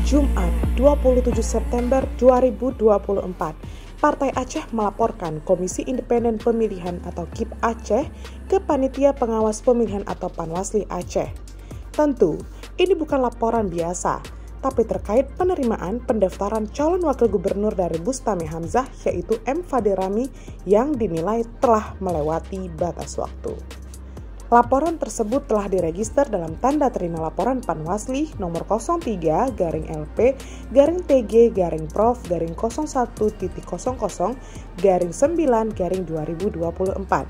Jumat 27 September 2024, Partai Aceh melaporkan Komisi Independen Pemilihan atau KIP Aceh ke Panitia Pengawas Pemilihan atau Panwasli Aceh. Tentu, ini bukan laporan biasa, tapi terkait penerimaan pendaftaran calon wakil gubernur dari Bustami Hamzah yaitu M. Fadirami yang dinilai telah melewati batas waktu. Laporan tersebut telah diregister dalam tanda terima laporan Panwasli nomor 03-LP-01.01.00/9/2024.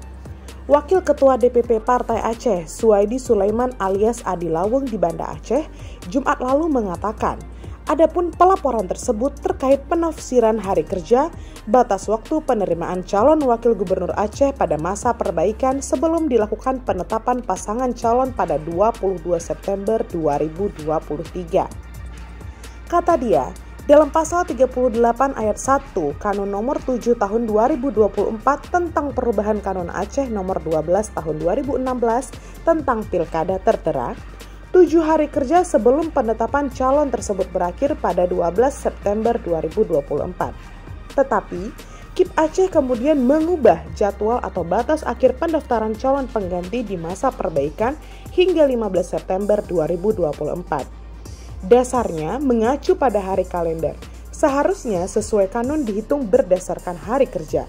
Wakil Ketua DPP Partai Aceh, Suwaidi Sulaiman alias Adi Laweng di Banda Aceh, Jumat lalu mengatakan, adapun pelaporan tersebut terkait penafsiran hari kerja, batas waktu penerimaan calon wakil gubernur Aceh pada masa perbaikan sebelum dilakukan penetapan pasangan calon pada 22 September 2023. Kata dia, dalam pasal 38 ayat 1 Kanun nomor 7 tahun 2024 tentang perubahan Kanun Aceh nomor 12 tahun 2016 tentang pilkada tertera, 7 hari kerja sebelum penetapan calon tersebut berakhir pada 12 September 2024. Tetapi, KIP Aceh kemudian mengubah jadwal atau batas akhir pendaftaran calon pengganti di masa perbaikan hingga 15 September 2024. Dasarnya mengacu pada hari kalender. Seharusnya sesuai kanun dihitung berdasarkan hari kerja.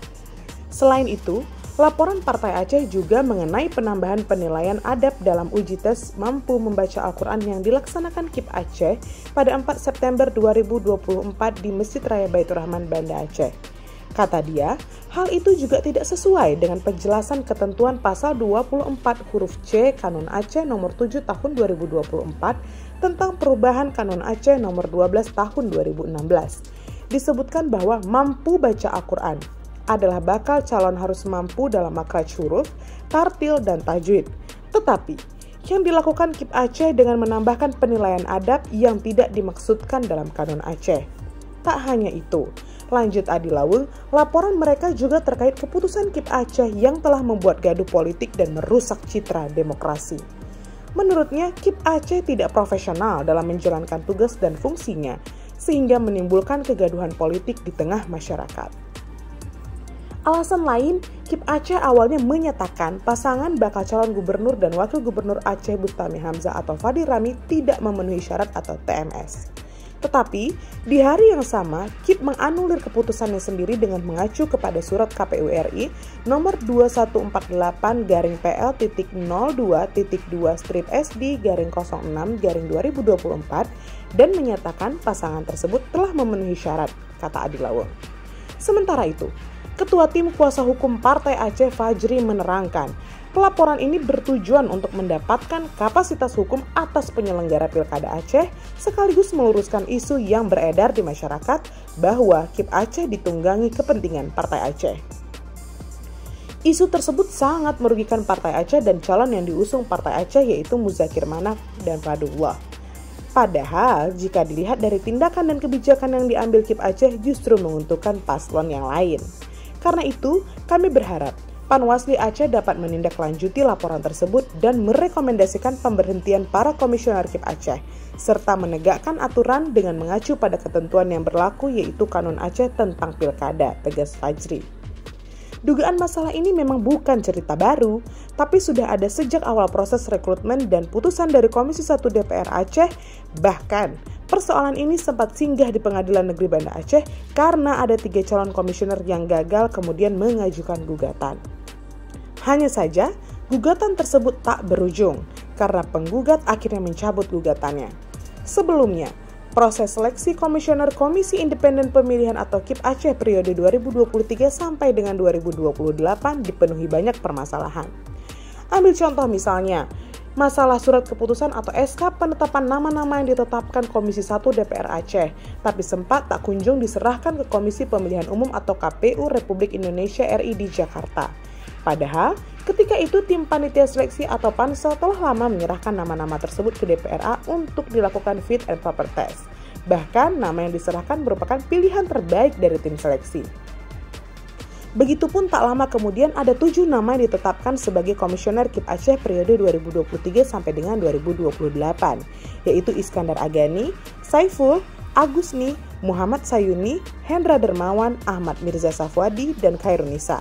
Selain itu, laporan Partai Aceh juga mengenai penambahan penilaian adab dalam uji tes mampu membaca Al-Quran yang dilaksanakan KIP Aceh pada 4 September 2024 di Masjid Raya Baitur Rahman, Banda Aceh. Kata dia, hal itu juga tidak sesuai dengan penjelasan ketentuan pasal 24 huruf C Kanun Aceh nomor 7 tahun 2024 tentang perubahan Kanun Aceh nomor 12 tahun 2016. Disebutkan bahwa mampu baca Al-Quran adalah bakal calon harus mampu dalam makhraj huruf, tartil, dan tajwid. Tetapi, yang dilakukan KIP Aceh dengan menambahkan penilaian adab yang tidak dimaksudkan dalam Kanun Aceh. Tak hanya itu, lanjut Adi Laweng, laporan mereka juga terkait keputusan KIP Aceh yang telah membuat gaduh politik dan merusak citra demokrasi. Menurutnya, KIP Aceh tidak profesional dalam menjalankan tugas dan fungsinya, sehingga menimbulkan kegaduhan politik di tengah masyarakat. Alasan lain, KIP Aceh awalnya menyatakan pasangan bakal calon gubernur dan wakil gubernur Aceh Bustami Hamzah atau Fadirami tidak memenuhi syarat atau TMS. Tetapi, di hari yang sama, KIP menganulir keputusannya sendiri dengan mengacu kepada surat KPU RI nomor 2148-PL.2-2/SD-06-2024 dan menyatakan pasangan tersebut telah memenuhi syarat, kata Adi Laweng. Sementara itu, Ketua Tim Kuasa Hukum Partai Aceh Fajri menerangkan, pelaporan ini bertujuan untuk mendapatkan kapasitas hukum atas penyelenggara Pilkada Aceh sekaligus meluruskan isu yang beredar di masyarakat bahwa KIP Aceh ditunggangi kepentingan Partai Aceh. Isu tersebut sangat merugikan Partai Aceh dan calon yang diusung Partai Aceh yaitu Muzakir Manaf dan Fadullah. Padahal jika dilihat dari tindakan dan kebijakan yang diambil KIP Aceh justru menguntungkan paslon yang lain. Karena itu, kami berharap Panwasli Aceh dapat menindaklanjuti laporan tersebut dan merekomendasikan pemberhentian para komisioner KIP Aceh, serta menegakkan aturan dengan mengacu pada ketentuan yang berlaku yaitu Kanun Aceh tentang Pilkada, tegas Fajri. Dugaan masalah ini memang bukan cerita baru, tapi sudah ada sejak awal proses rekrutmen dan putusan dari Komisi 1 DPR Aceh. Bahkan, persoalan ini sempat singgah di Pengadilan Negeri Banda Aceh karena ada 3 calon komisioner yang gagal kemudian mengajukan gugatan. Hanya saja, gugatan tersebut tak berujung karena penggugat akhirnya mencabut gugatannya. Sebelumnya, proses seleksi komisioner Komisi Independen Pemilihan atau KIP Aceh periode 2023 sampai dengan 2028 dipenuhi banyak permasalahan. Ambil contoh misalnya, masalah surat keputusan atau SK penetapan nama-nama yang ditetapkan Komisi 1 DPR Aceh, tapi sempat tak kunjung diserahkan ke Komisi Pemilihan Umum atau KPU Republik Indonesia RI di Jakarta. Padahal, ketika itu tim panitia seleksi atau pansel telah lama menyerahkan nama-nama tersebut ke DPRA untuk dilakukan fit and proper test. Bahkan, nama yang diserahkan merupakan pilihan terbaik dari tim seleksi. Begitupun tak lama kemudian ada 7 nama yang ditetapkan sebagai komisioner KIP Aceh periode 2023 sampai dengan 2028, yaitu Iskandar Agani, Saiful, Agusni, Muhammad Sayuni, Hendra Dermawan, Ahmad Mirza Safwadi, dan Khairunisa.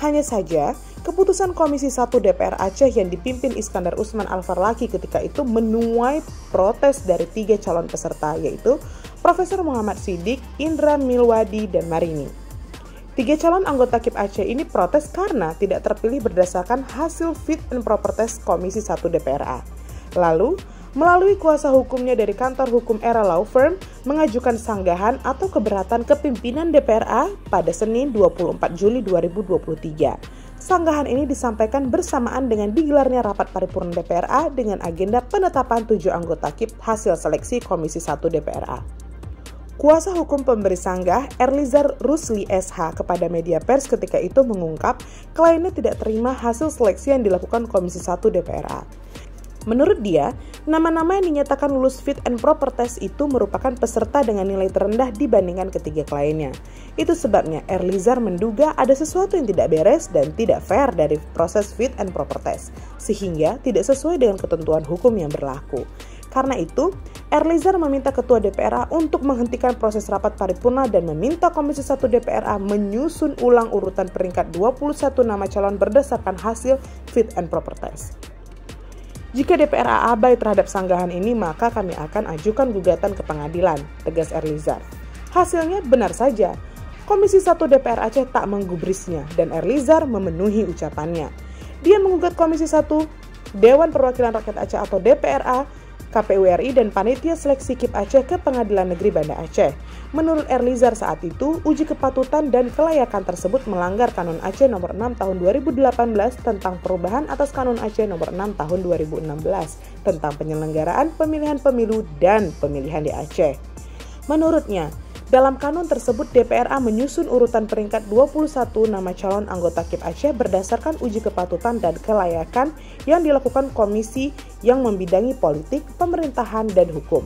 Hanya saja, keputusan Komisi 1 DPR Aceh yang dipimpin Iskandar Usman Al-Farlaki ketika itu menuai protes dari 3 calon peserta, yaitu Profesor Muhammad Siddiq, Indra Milwadi, dan Marini. 3 calon anggota KIP Aceh ini protes karena tidak terpilih berdasarkan hasil fit and proper test Komisi 1 DPRA. Lalu, melalui kuasa hukumnya dari kantor hukum Era Law Firm, mengajukan sanggahan atau keberatan ke pimpinan DPRA pada Senin 24 Juli 2023. Sanggahan ini disampaikan bersamaan dengan digelarnya rapat paripurna DPRA dengan agenda penetapan 7 anggota KIP hasil seleksi Komisi 1 DPRA. Kuasa hukum pemberi sanggah, Erlizar Rusli SH, kepada media pers ketika itu mengungkap kliennya tidak terima hasil seleksi yang dilakukan Komisi 1 DPRA. Menurut dia, nama-nama yang dinyatakan lulus fit and proper test itu merupakan peserta dengan nilai terendah dibandingkan ketiga kliennya. Itu sebabnya Erlizar menduga ada sesuatu yang tidak beres dan tidak fair dari proses fit and proper test, sehingga tidak sesuai dengan ketentuan hukum yang berlaku. Karena itu, Erlizar meminta Ketua DPRA untuk menghentikan proses rapat paripurna dan meminta Komisi 1 DPRA menyusun ulang urutan peringkat 21 nama calon berdasarkan hasil fit and proper test. Jika DPRA abai terhadap sanggahan ini, maka kami akan ajukan gugatan ke pengadilan, tegas Erlizar. Hasilnya benar saja, Komisi 1 DPR Aceh tak menggubrisnya dan Erlizar memenuhi ucapannya. Dia menggugat Komisi 1, Dewan Perwakilan Rakyat Aceh atau DPRA, KPU RI dan Panitia Seleksi KIP Aceh ke Pengadilan Negeri Banda Aceh. Menurut Erlizar saat itu, uji kepatutan dan kelayakan tersebut melanggar Kanun Aceh nomor 6 tahun 2018 tentang perubahan atas Kanun Aceh nomor 6 tahun 2016 tentang penyelenggaraan pemilihan pemilu dan pemilihan di Aceh. Menurutnya, dalam kanun tersebut DPRA menyusun urutan peringkat 21 nama calon anggota KIP Aceh berdasarkan uji kepatutan dan kelayakan yang dilakukan komisi yang membidangi politik, pemerintahan, dan hukum.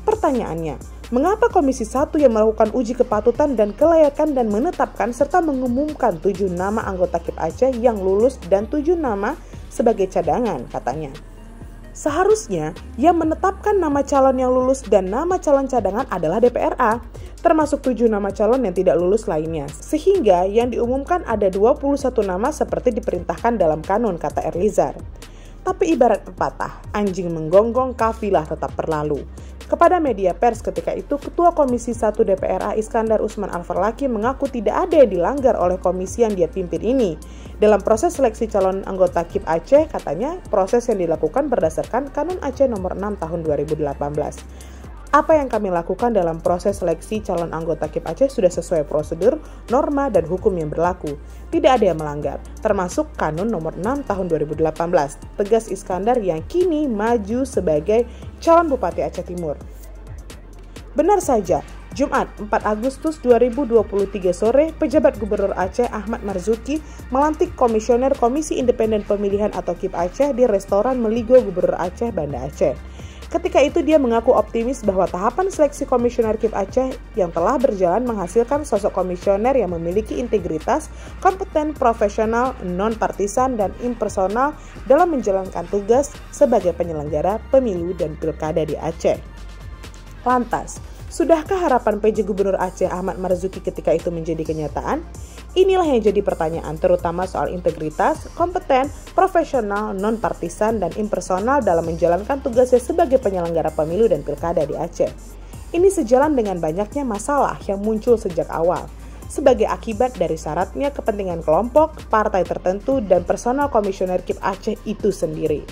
Pertanyaannya, mengapa Komisi 1 yang melakukan uji kepatutan dan kelayakan dan menetapkan serta mengumumkan 7 nama anggota KIP Aceh yang lulus dan 7 nama sebagai cadangan, katanya. Seharusnya yang menetapkan nama calon yang lulus dan nama calon cadangan adalah DPRA, termasuk 7 nama calon yang tidak lulus lainnya. Sehingga yang diumumkan ada 21 nama seperti diperintahkan dalam kanun, kata Erlizar. Tapi ibarat pepatah, anjing menggonggong, kafilah tetap berlalu. Kepada media pers ketika itu, Ketua Komisi 1 DPRA Iskandar Usman Al-Farlaki mengaku tidak ada yang dilanggar oleh komisi yang dia pimpin ini. Dalam proses seleksi calon anggota KIP Aceh, katanya proses yang dilakukan berdasarkan Kanun Aceh nomor 6 tahun 2018. Apa yang kami lakukan dalam proses seleksi calon anggota KIP Aceh sudah sesuai prosedur, norma, dan hukum yang berlaku. Tidak ada yang melanggar, termasuk Kanun nomor 6 tahun 2018, tegas Iskandar yang kini maju sebagai calon Bupati Aceh Timur. Benar saja, Jumat 4 Agustus 2023 sore, pejabat Gubernur Aceh Ahmad Marzuki melantik Komisioner Komisi Independen Pemilihan atau KIP Aceh di restoran Meligo Gubernur Aceh, Banda Aceh. Ketika itu dia mengaku optimis bahwa tahapan seleksi komisioner KIP Aceh yang telah berjalan menghasilkan sosok komisioner yang memiliki integritas, kompeten, profesional, non-partisan, dan impersonal dalam menjalankan tugas sebagai penyelenggara pemilu dan pilkada di Aceh. Lantas, sudahkah harapan PJ Gubernur Aceh Ahmad Marzuki ketika itu menjadi kenyataan? Inilah yang jadi pertanyaan, terutama soal integritas, kompeten, profesional, non-partisan, dan impersonal dalam menjalankan tugasnya sebagai penyelenggara pemilu dan pilkada di Aceh. Ini sejalan dengan banyaknya masalah yang muncul sejak awal, sebagai akibat dari syaratnya kepentingan kelompok, partai tertentu, dan personal komisioner KIP Aceh itu sendiri.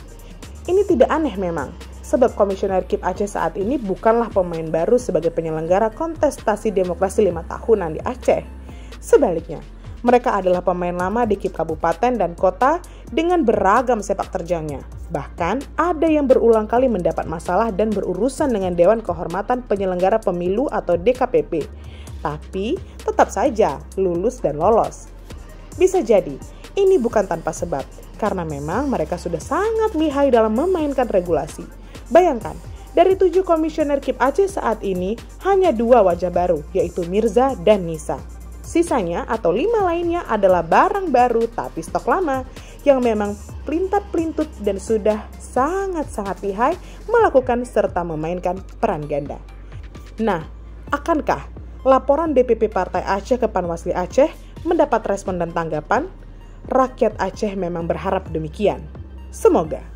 Ini tidak aneh memang, sebab komisioner KIP Aceh saat ini bukanlah pemain baru sebagai penyelenggara kontestasi demokrasi 5 tahunan di Aceh. Sebaliknya, mereka adalah pemain lama di KIP Kabupaten dan Kota dengan beragam sepak terjangnya. Bahkan, ada yang berulang kali mendapat masalah dan berurusan dengan Dewan Kehormatan Penyelenggara Pemilu atau DKPP. Tapi, tetap saja lulus dan lolos. Bisa jadi, ini bukan tanpa sebab, karena memang mereka sudah sangat lihai dalam memainkan regulasi. Bayangkan, dari 7 komisioner KIP Aceh saat ini, hanya 2 wajah baru, yaitu Mirza dan Nisa. Sisanya atau 5 lainnya adalah barang baru tapi stok lama yang memang pelintat-pelintut dan sudah sangat-sangat lihai melakukan serta memainkan peran ganda. Nah, Akankah laporan DPP Partai Aceh ke Panwasli Aceh mendapat respon dan tanggapan? Rakyat Aceh memang berharap demikian. Semoga.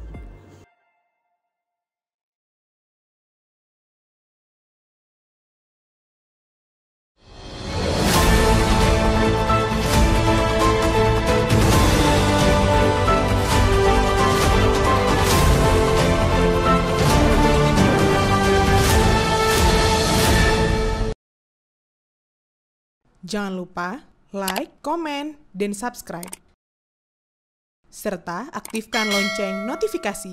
Jangan lupa like, komen, dan subscribe. Serta aktifkan lonceng notifikasi.